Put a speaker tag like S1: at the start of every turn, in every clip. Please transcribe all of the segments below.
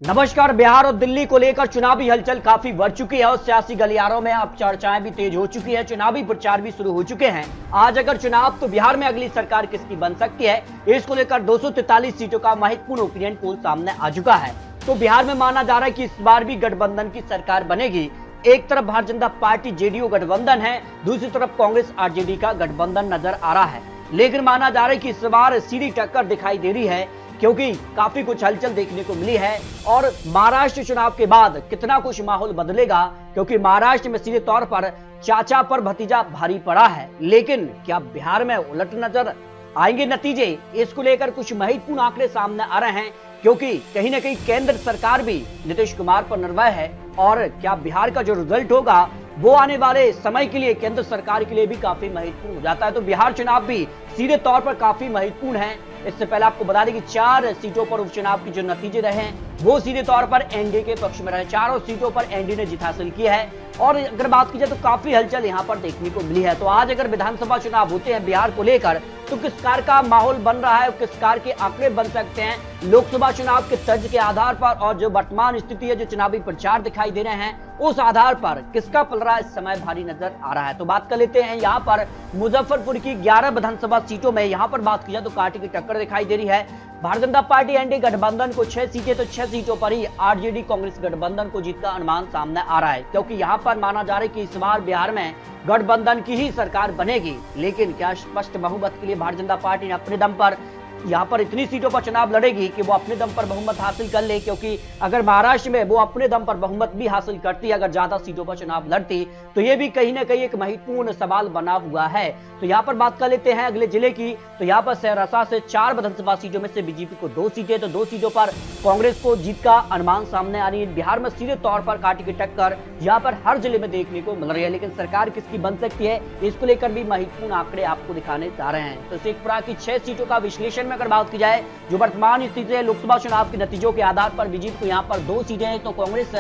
S1: नमस्कार। बिहार और दिल्ली को लेकर चुनावी हलचल काफी बढ़ चुकी है और सियासी गलियारों में अब चर्चाएं भी तेज हो चुकी है। चुनावी प्रचार भी शुरू हो चुके हैं। आज अगर चुनाव तो बिहार में अगली सरकार किसकी बन सकती है, इसको लेकर 243 सीटों का महत्वपूर्ण ओपिनियन पोल सामने आ चुका है। तो बिहार में माना जा रहा है कि इस बार भी गठबंधन की सरकार बनेगी। एक तरफ भारतीय जनता पार्टी जेडीयू गठबंधन है, दूसरी तरफ कांग्रेस आरजेडी का गठबंधन नजर आ रहा है। लेकिन माना जा रहा है कि इस बार सीधी टक्कर दिखाई दे रही है, क्योंकि काफी कुछ हलचल देखने को मिली है। और महाराष्ट्र चुनाव के बाद कितना कुछ माहौल बदलेगा, क्योंकि महाराष्ट्र में सीधे तौर पर चाचा पर भतीजा भारी पड़ा है। लेकिन क्या बिहार में उलट नजर आएंगे नतीजे, इसको लेकर कुछ महत्वपूर्ण आंकड़े सामने आ रहे हैं, क्योंकि कहीं ना कहीं केंद्र सरकार भी नीतीश कुमार पर निर्भर है। और क्या बिहार का जो रिजल्ट होगा वो आने वाले समय के लिए केंद्र सरकार के लिए भी काफी महत्वपूर्ण हो जाता है। तो बिहार चुनाव भी सीधे तौर पर काफी महत्वपूर्ण है। इससे पहले आपको बता दें कि 4 सीटों पर उपचुनाव के जो नतीजे रहे हैं वो सीधे तौर पर एनडीए के पक्ष में रहे। चारों सीटों पर एनडीए ने जीत हासिल की है। और अगर बात की जाए तो काफी हलचल यहां पर देखने को मिली है। तो आज अगर विधानसभा चुनाव होते हैं बिहार को लेकर, तो किस कार का माहौल बन रहा है, किस कार के आंकड़े बन सकते हैं लोकसभा चुनाव के तर्ज के आधार पर, और जो वर्तमान स्थिति है, जो चुनावी प्रचार दिखाई दे रहे हैं, उस आधार पर किसका पलड़ा इस समय भारी नजर आ रहा है। तो बात कर लेते हैं यहाँ पर मुजफ्फरपुर की 11 विधानसभा सीटों में। यहाँ पर बात की जाए तो कांटे की टक्कर दिखाई दे रही है। भारतीय जनता पार्टी एनडीए गठबंधन को 6 सीटें, तो 6 सीटों पर ही आरजेडी कांग्रेस गठबंधन को जीत का अनुमान सामने आ रहा है, क्योंकि यहाँ पर माना जा रहा है कि इस बार बिहार में गठबंधन की ही सरकार बनेगी। लेकिन क्या स्पष्ट बहुमत के लिए भारतीय जनता पार्टी ने अपने दम पर यहाँ पर इतनी सीटों पर चुनाव लड़ेगी कि वो अपने दम पर बहुमत हासिल कर ले? क्योंकि अगर महाराष्ट्र में वो अपने दम पर बहुमत भी हासिल करती, अगर ज्यादा सीटों पर चुनाव लड़ती, तो ये भी कहीं ना कहीं एक महत्वपूर्ण सवाल बना हुआ है। तो यहाँ पर बात कर लेते हैं अगले जिले की। तो यहाँ पर सहरसा से 4 विधानसभा सीटों में से बीजेपी को 2 सीटें, तो 2 सीटों पर कांग्रेस को जीत का अनुमान सामने आ रही है। बिहार में सीधे तौर पर कांटे की टक्कर यहाँ पर हर जिले में देखने को मिल रही है। लेकिन सरकार किसकी बन सकती है, इसको लेकर भी महत्वपूर्ण आंकड़े आपको दिखाने जा रहे हैं। तो शेखपुरा की 6 सीटों का विश्लेषण में अगर बात की जाए, जो वर्तमान स्थिति है लोकसभा चुनाव के नतीजों के आधार पर बीजेपी को यहाँ पर 2 सीटें हैं, तो कांग्रेस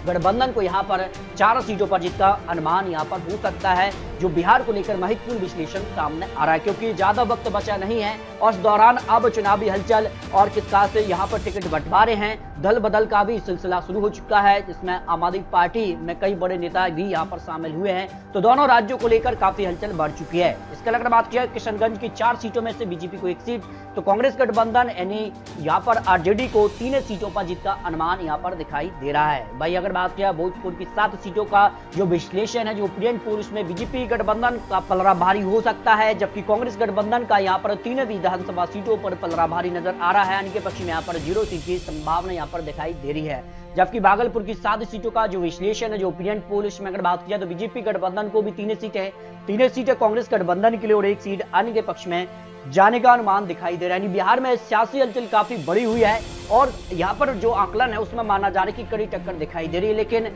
S1: गठबंधन को यहाँ पर 4 सीटों पर जीत का अनुमान यहाँ पर हो सकता है, जो बिहार को लेकर महत्वपूर्ण विश्लेषण सामने आ रहा है। क्योंकि ज्यादा वक्त बचा नहीं है और इस दौरान अब चुनावी हलचल और किस तरह से यहाँ पर टिकट बंटवारे हैं, दल बदल का भी सिलसिला शुरू हो चुका है, जिसमें आम आदमी पार्टी में कई बड़े नेता भी यहाँ पर शामिल हुए हैं। तो दोनों राज्यों को लेकर काफी हलचल बढ़ चुकी है। इसके अलावा बात किया किशनगंज की 4 सीटों में से बीजेपी को 1 सीट, तो कांग्रेस गठबंधन यानी यहाँ पर आरजेडी को 3 सीटों पर जीत का अनुमान यहाँ पर दिखाई दे रहा है। भाई अगर बात किया भोजपुर की 7 सीटों का जो विश्लेषण है, जो ओपिनियन पोल, उसमें बीजेपी गठबंधन का पलड़ा भारी हो सकता है, जबकि कांग्रेस गठबंधन का यहाँ पर 3 विधानसभा सीटों पर पलड़ा भारी नजर आ रहा है। इनके पक्ष में यहाँ पर 0 सीट की संभावना यहाँ पर दिखाई दे रही है। जबकि भागलपुर की 7 सीटों का जो विश्लेषण है, जो ओपिनियन पोल, इसमें अगर बात किया तो बीजेपी गठबंधन को भी 3 सीटें, 3 सीटें कांग्रेस गठबंधन के लिए और 1 सीट अन्य के पक्ष में जाने का अनुमान दिखाई दे रहा है। बिहार में सियासी हलचल काफी बड़ी हुई है और यहाँ पर जो आकलन है उसमें माना जा रहा है कि कड़ी टक्कर दिखाई दे रही है। लेकिन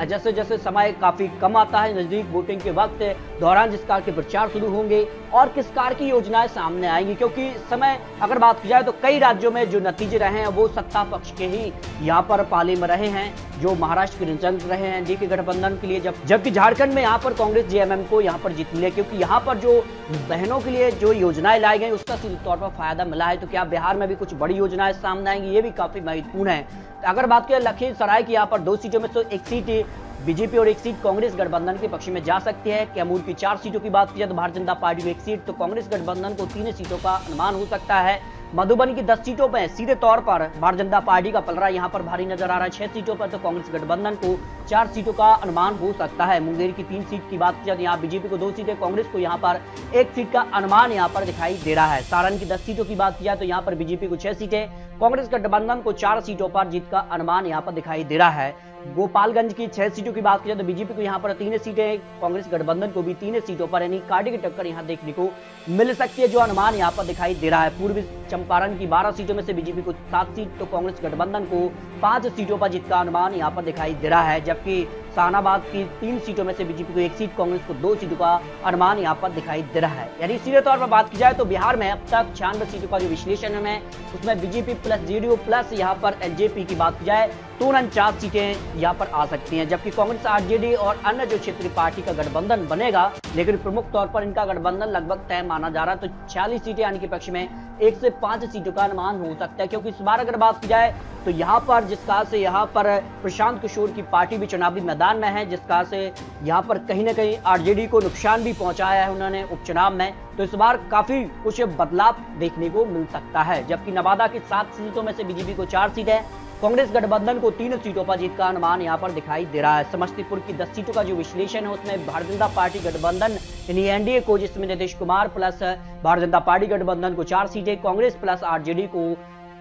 S1: जैसे जैसे समय काफी कम आता है, नजदीक वोटिंग के वक्त दौरान जिस कार के प्रचार शुरू होंगे और किस कार की योजनाएं सामने आएंगी, क्योंकि समय अगर बात की जाए तो कई राज्यों में जो नतीजे रहे हैं वो सत्ता पक्ष के ही यहाँ पर पाले में रहे हैं, जो महाराष्ट्र के रिजल्ट रहे हैं एनडीए के गठबंधन के लिए, जबकि झारखंड में यहाँ पर कांग्रेस जेएमएम को यहाँ पर जीत मिले, क्योंकि यहाँ पर जो बहनों के लिए जो योजनाएं लाई गई उसका सीधे तौर पर फायदा मिला है। तो क्या बिहार में भी कुछ बड़ी योजनाएं सामने आएंगी, ये भी काफी महत्वपूर्ण है। अगर बात करें लखीसराय की, यहाँ पर 2 सीटों में तो 1 सीट बीजेपी और 1 सीट कांग्रेस गठबंधन के पक्ष में जा सकती है। कैमूर की 4 सीटों की बात की जाए तो भारतीय जनता पार्टी को 1 सीट, तो कांग्रेस गठबंधन को 3 सीटों का अनुमान हो सकता है। मधुबनी की 10 सीटों पर सीधे तौर पर भारतीय जनता पार्टी का पलड़ा यहाँ पर भारी नजर आ रहा है। 6 सीटों पर तो कांग्रेस गठबंधन को 4 सीटों का अनुमान हो सकता है। मुंगेर की 3 सीट की बात की जाए तो यहाँ बीजेपी को 2 सीटें, कांग्रेस को यहाँ पर 1 सीट का अनुमान यहाँ पर दिखाई दे रहा है। सारण की 10 सीटों की बात की जाए तो यहाँ पर बीजेपी को 6 सीटें, कांग्रेस गठबंधन को 4 सीटों पर जीत का अनुमान यहाँ पर दिखाई दे रहा है। गोपालगंज की 6 सीटों की बात की जाए तो बीजेपी को यहाँ पर 3 सीटें, कांग्रेस गठबंधन को भी 3 सीटों पर यानी कांटे की टक्कर यहाँ देखने को मिल सकती है, जो अनुमान यहाँ पर दिखाई दे रहा है। पूर्वी चंपारण की 12 सीटों में से बीजेपी को 7 सीट, तो कांग्रेस गठबंधन को 5 सीटों पर जीत का अनुमान यहाँ पर दिखाई दे रहा है। जबकि शाहनाबाद की 3 सीटों में से बीजेपी को 1 सीट, कांग्रेस को 2 सीटों का अनुमान यहाँ पर दिखाई दे रहा है। यानी सीधे तौर पर बात की जाए तो बिहार में अब तक 96 सीटों का जो विश्लेषण है उसमें बीजेपी प्लस जेडीयू प्लस यहाँ पर एलजेपी की बात की जाए तो 49 सीटें यहाँ पर आ सकती हैं, जबकि कांग्रेस आरजेडी और अन्य जो क्षेत्रीय पार्टी का गठबंधन बनेगा, लेकिन प्रमुख तौर पर इनका गठबंधन लगभग तय माना जा रहा है। तो 46 सीटें यानी कि पक्ष में 1 से 5 सीटों का अनुमान हो सकता है, क्योंकि इस बार अगर बात की जाए तो यहाँ पर जिस कहा से यहाँ पर प्रशांत किशोर की पार्टी भी चुनावी मैदान में है, जिस कहा से यहाँ पर कहीं ना कहीं आरजेडी को नुकसान भी पहुंचाया है उन्होंने उपचुनाव में, तो इस बार काफी कुछ बदलाव देखने को मिल सकता है। जबकि नवादा की 7 सीटों में से बीजेपी को 4 सीटें, कांग्रेस गठबंधन को 3 सीटों पर जीत का अनुमान यहां पर दिखाई दे रहा है। समस्तीपुर की 10 सीटों का जो विश्लेषण है उसमें भारतीय जनता पार्टी गठबंधन यानी एनडीए को, जिसमें नीतीश कुमार प्लस भारतीय जनता पार्टी गठबंधन को 4 सीटें, कांग्रेस प्लस आरजेडी को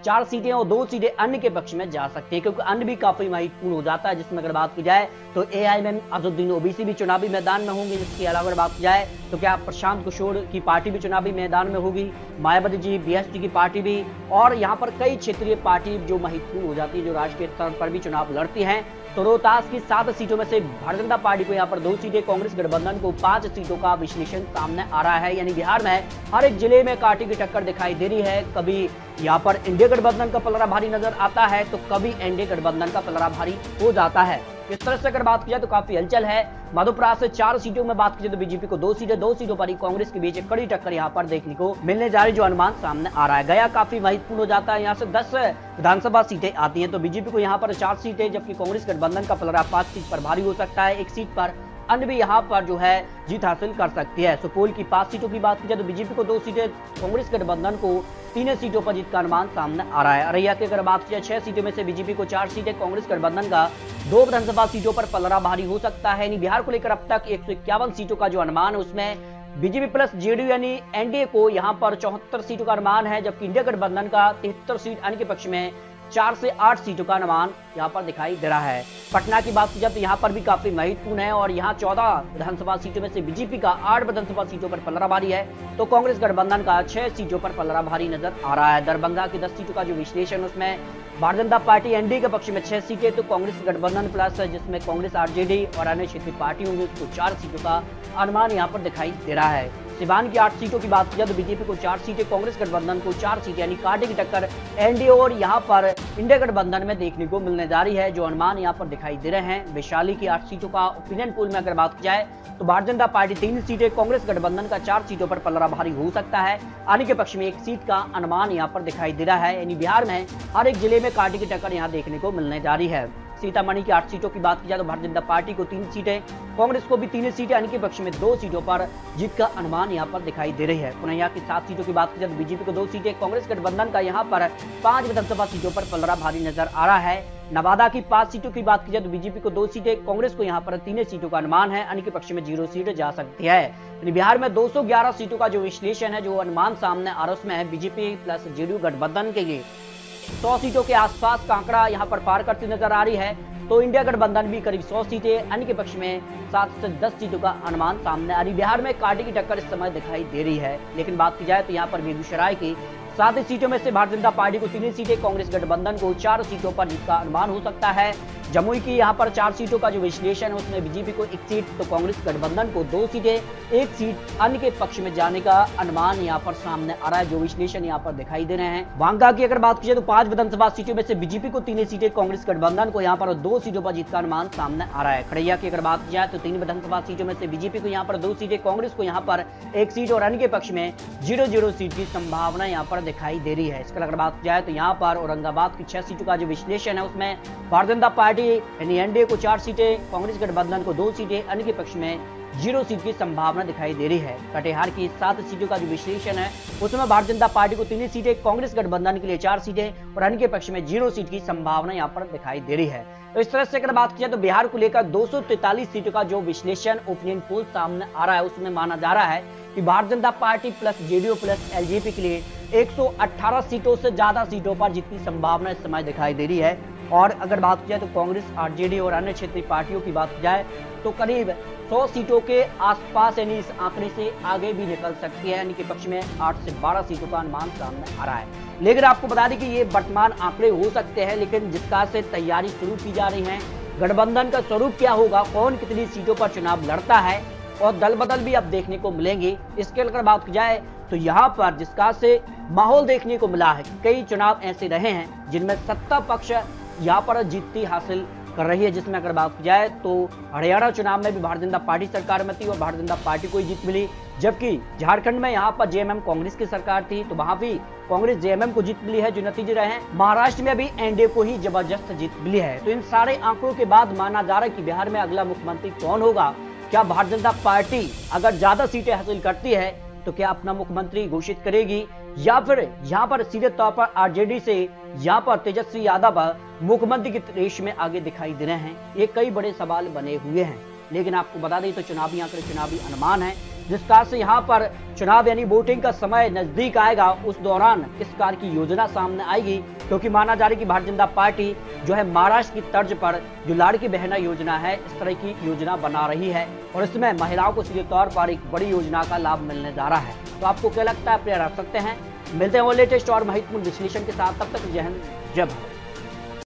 S1: 4 सीटें और 2 सीटें अन्य के पक्ष में जा सकती है, क्योंकि अन्य भी काफी महत्वपूर्ण हो जाता है। जिसमें अगर बात की जाए तो एआईएमएम अजहरुद्दीन ओवैसी भी चुनावी मैदान में होंगे। जिसके अलावा अगर बात की जाए तो क्या प्रशांत किशोर की पार्टी भी चुनावी मैदान में होगी, मायावती जी बीएसपी की पार्टी भी, और यहाँ पर कई क्षेत्रीय पार्टी जो महत्वपूर्ण हो जाती है, जो राष्ट्रीय स्तर पर भी चुनाव लड़ती हैं। तो रोहतास की 7 सीटों में से भारतीय जनता पार्टी को यहाँ पर 2 सीटें, कांग्रेस गठबंधन को 5 सीटों का विश्लेषण सामने आ रहा है। यानी बिहार में हर एक जिले में कांटे की टक्कर दिखाई दे रही है। कभी यहाँ पर इंडिया गठबंधन का पलड़ा भारी नजर आता है तो कभी एनडीए गठबंधन का पलड़ा भारी हो जाता है। इस तरह से अगर बात की जाए तो काफी हलचल है। मधुपुरा से 4 सीटों में बात की जाए तो बीजेपी को 2 सीटें, 2 सीटों पर ही कांग्रेस के बीच एक कड़ी टक्कर यहाँ पर देखने को मिलने जा रही, जो अनुमान सामने आ रहा है। गया काफी महत्वपूर्ण हो जाता है, यहाँ से 10 विधानसभा सीटें आती हैं, तो बीजेपी को यहाँ पर 4 सीटें, जबकि कांग्रेस गठबंधन का पलड़ा 5 सीट पर भारी हो सकता है। एक सीट पर अन्य भी यहाँ पर जो है जीत हासिल कर सकती है। सुपौल की 5 सीटों की बात की जाए तो बीजेपी को 2 सीटें, कांग्रेस गठबंधन को 3 सीटों पर जीत का अनुमान सामने आ रहा है। अररिया की अगर बात की जाए 6 सीटों में से बीजेपी को 4 सीटें, कांग्रेस गठबंधन का 2 विधानसभा सीटों पर पलड़ा भारी हो सकता है। यानी बिहार को लेकर अब तक 151 सीटों का जो अनुमान है उसमें बीजेपी प्लस जेडीयू यानी एनडीए को यहाँ पर 74 सीटों का अनुमान है, जबकि इंडिया गठबंधन का 73 सीट, अन्य के पक्ष में 4 से 8 सीटों का अनुमान यहाँ पर दिखाई दे रहा है। पटना की बात की जाए तो यहाँ पर भी काफी महत्वपूर्ण है और यहाँ 14 विधानसभा सीटों में से बीजेपी का 8 विधानसभा सीटों पर पलड़ा भारी है, तो कांग्रेस गठबंधन का 6 सीटों पर पलड़ा भारी नजर आ रहा है। दरभंगा की 10 सीटों का जो विश्लेषण उसमें भारतीय जनता पार्टी एनडीए के पक्ष में 6 सीटें, तो कांग्रेस गठबंधन प्लस जिसमें कांग्रेस आरजेडी और अन्य क्षेत्रीय पार्टी होंगी उसको 4 सीटों का अनुमान यहाँ पर दिखाई दे रहा है। सिवान की 8 सीटों की बात की जाए तो बीजेपी को 4 सीटें, कांग्रेस गठबंधन को 4 सीटें, यानी कांटे की टक्कर एनडीए और यहाँ पर इंडिया गठबंधन में देखने को मिलने जा रही है, जो अनुमान यहाँ पर दिखाई दे रहे हैं। वैशाली की 8 सीटों का ओपिनियन पोल में अगर बात की जाए तो भारतीय जनता पार्टी 3 सीटें, कांग्रेस गठबंधन का 4 सीटों पर पलड़ा भारी हो सकता है, आने के पक्ष में 1 सीट का अनुमान यहाँ पर दिखाई दे रहा है। यानी बिहार में हर एक जिले में कांटे की टक्कर यहाँ देखने को मिलने जा रही है। सीतामढ़ी की 8 सीटों की बात की जाए तो भारतीय जनता पार्टी को 3 सीटें, कांग्रेस को भी 3 सीटें, अन्य के पक्ष में 2 सीटों पर जीत का अनुमान यहां पर दिखाई दे रही है। पुनैया की 7 सीटों की बात की जाए तो बीजेपी को 2 सीटें, कांग्रेस गठबंधन का यहां पर 5 विधानसभा सीटों पर पलड़ा भारी नजर आ रहा है। नवादा की 5 सीटों की बात की जाए तो बीजेपी को 2 सीटें, कांग्रेस को यहां पर 3 सीटों का अनुमान है, अन्य के पक्ष में 0 सीट जा सकती है। यानी बिहार में 211 सीटों का जो विश्लेषण है, जो अनुमान सामने आ रहा है, उसमें है बीजेपी प्लस जेडीयू गठबंधन के लिए 100 सीटों के आसपास का आंकड़ा यहां पर पार करती नजर आ रही है, तो इंडिया गठबंधन भी करीब 100 सीटें, अन्य के पक्ष में 7 से 10 सीटों का अनुमान सामने आ रही। बिहार में कांटे की टक्कर इस समय दिखाई दे रही है। लेकिन बात की जाए तो यहाँ पर बेगूसराय की 7 सीटों में से भारतीय जनता पार्टी को 3 सीटें, कांग्रेस गठबंधन को 4 सीटों पर जीत का अनुमान हो सकता है। जमुई की यहाँ पर 4 सीटों का जो विश्लेषण है उसमें बीजेपी को 1 सीट, तो कांग्रेस गठबंधन को 2 सीटें, 1 सीट अन्य के पक्ष में जाने का अनुमान यहाँ पर सामने आ रहा है, जो विश्लेषण यहाँ पर दिखाई दे रहे हैं। बांका की अगर बात की जाए तो 5 विधानसभा सीटों में से बीजेपी को 3 सीटें, कांग्रेस गठबंधन को यहाँ पर 2 सीटों पर जीत का अनुमान सामने आ रहा है। खड़ैया की अगर बात की जाए तो 3 विधानसभा सीटों में से बीजेपी को यहाँ पर 2 सीटें, कांग्रेस को यहाँ पर 1 सीट और अन्य के पक्ष में 0-0 सीट की संभावना यहाँ पर दिखाई दे रही है। इसके अगर बात की जाए तो यहाँ पर औरंगाबाद की 6 सीटों का जो विश्लेषण है उसमें भारतीय जनता पार्टी यानी एनडीए को 4 सीटें, कांग्रेस गठबंधन को 2 सीटें, अन्य के पक्ष में 0 सीट की संभावना दिखाई दे रही है। कटिहार की 7 सीटों का जो विश्लेषण है उसमें भारतीय जनता पार्टी को 3 सीटें, कांग्रेस गठबंधन के लिए 4 सीटें और अन्य के पक्ष में 0 सीट की संभावना यहाँ पर दिखाई दे रही है। तो इस तरह से अगर बात की जाए तो बिहार को लेकर 243 सीटों का जो विश्लेषण ओपिनियन पोल सामने आ रहा है उसमें माना जा रहा है कि Bharatiya Janata party plus JDU plus LJP के लिए 118 सीटों से ज्यादा सीटों पर जीत की संभावना इस समय दिखाई दे रही है। और अगर बात की जाए तो कांग्रेस, आरजेडी और अन्य क्षेत्रीय पार्टियों की बात की जाए तो करीब 100 सीटों के आसपास यानी इस आंकड़े से आगे भी निकल सकती है, यानी कि पक्ष में 8 से 12 सीटों का अनुमान सामने आ रहा है। लेकिन आपको बता दें कि ये वर्तमान आंकड़े हो सकते हैं, लेकिन जिसका से तैयारी शुरू की जा रही है, गठबंधन का स्वरूप क्या होगा, कौन कितनी सीटों पर चुनाव लड़ता है और दल बदल भी अब देखने को मिलेंगे। इसके अगर बात की जाए तो यहाँ पर जिसका से माहौल देखने को मिला है, कई चुनाव ऐसे रहे हैं जिनमें सत्ता पक्ष यहाँ पर जीत हासिल कर रही है। जिसमें अगर बात की जाए तो हरियाणा चुनाव में भी भारतीय जनता पार्टी सरकार में थी और भारतीय जनता पार्टी को ही जीत मिली। जबकि झारखंड में यहाँ पर जेएमएम कांग्रेस की सरकार थी, तो वहां भी कांग्रेस जेएमएम को जीत मिली है, जो नतीजे रहे हैं। महाराष्ट्र में भी एनडीए को ही जबरदस्त जीत मिली है। तो इन सारे आंकड़ों के बाद माना जा रहा है कि बिहार में अगला मुख्यमंत्री कौन होगा। क्या भारतीय जनता पार्टी अगर ज्यादा सीटें हासिल करती है तो क्या अपना मुख्यमंत्री घोषित करेगी, या फिर यहाँ पर सीधे तौर पर आरजेडी से यहाँ पर तेजस्वी यादव मुख्यमंत्री की रेस में आगे दिखाई दे रहे हैं। ये कई बड़े सवाल बने हुए हैं। लेकिन आपको बता दें तो चुनावी आंकड़े चुनावी अनुमान है, जिस कार से यहाँ पर चुनाव यानी वोटिंग का समय नजदीक आएगा, उस दौरान किस कार की योजना सामने आएगी। क्योंकि माना जा रहा है कि भारतीय जनता पार्टी जो है महाराष्ट्र की तर्ज पर जो लाड़की बहना योजना है, इस तरह की योजना बना रही है और इसमें महिलाओं को सीधे तौर पर एक बड़ी योजना का लाभ मिलने जा रहा है। तो आपको क्या लगता है, आप रख सकते हैं। मिलते हैं वो लेटेस्ट और महत्वपूर्ण विश्लेषण के साथ, तब तक जय हिंद जय भारत।